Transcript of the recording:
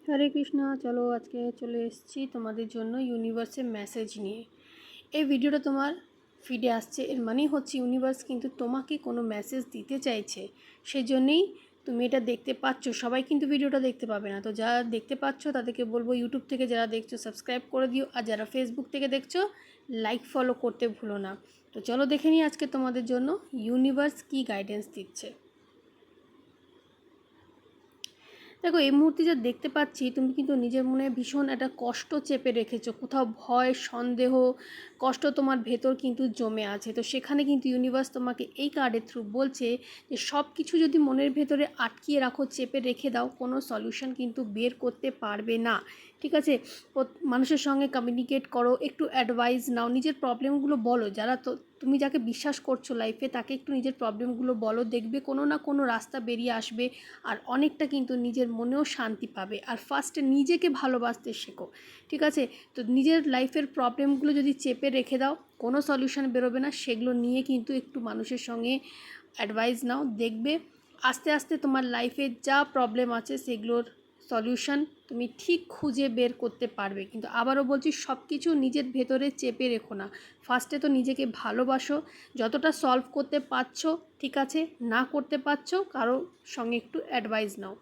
হরে কৃষ্ণা। চলো আজকে চলে এসেছি তোমাদের জন্য ইউনিভার্সের মেসেজ নিয়ে। এই ভিডিওটা তোমার ফিডে আসছে, এর মানেই হচ্ছে ইউনিভার্স কিন্তু তোমাকে কোনো মেসেজ দিতে চাইছে। সেই জন্যেই তুমি এটা দেখতে পাচ্ছ। সবাই কিন্তু ভিডিওটা দেখতে পাবে না, তো যারা দেখতে পাচ্ছ তাদেরকে বলবো ইউটিউব থেকে যারা দেখছো সাবস্ক্রাইব করে দিও, আর যারা ফেসবুক থেকে দেখছো লাইক ফলো করতে ভুলো না। তো চলো দেখে নিই আজকে তোমাদের জন্য ইউনিভার্স কী গাইডেন্স দিচ্ছে। দেখো, এই মুহূর্তে যা দেখতে পাচ্ছি তুমি কিন্তু নিজের মনে ভীষণ একটা কষ্ট চেপে রেখেছো, কোথাও ভয় সন্দেহ কষ্ট তোমার ভেতর কিন্তু জমে আছে। তো সেখানে কিন্তু ইউনিভার্স তোমাকে এই কার্ডের থ্রু বলছে যে সব কিছু যদি মনের ভেতরে আটকিয়ে রাখো, চেপে রেখে দাও, কোনো সলিউশন কিন্তু বের করতে পারবে না। ঠিক আছে, মানুষের সঙ্গে কমিউনিকেট করো, একটু অ্যাডভাইস নাও, নিজের প্রবলেমগুলো বলো। যারা তো তুমি যাকে বিশ্বাস করছো লাইফে তাকে একটু নিজের প্রবলেমগুলো বলো, দেখবে কোনো না কোনো রাস্তা বেরিয়ে আসবে। আর অনেকটা কিন্তু নিজের মনেও শান্তি পাবে। আর ফার্স্টে নিজেকে ভালোবাসতে শেখো। ঠিক আছে, তো নিজের লাইফের প্রবলেমগুলো যদি চেপে রেখে দাও কোনো সলিউশন বেরোবে না। সেগুলো নিয়ে কিন্তু একটু মানুষের সঙ্গে অ্যাডভাইস নাও, দেখবে আস্তে আস্তে তোমার লাইফে যা প্রবলেম আছে সেগুলোর সলিউশন তুমি ঠিক খুঁজে বের করতে পারবে। কিন্তু আবারও বলছি, সব কিছু নিজের ভেতরে চেপে রেখো না। ফার্স্টে তো নিজেকে ভালোবাসো, যতটা সলভ করতে পারছো ঠিক আছে, না করতে পারছো কারো সঙ্গে একটু অ্যাডভাইস নাও।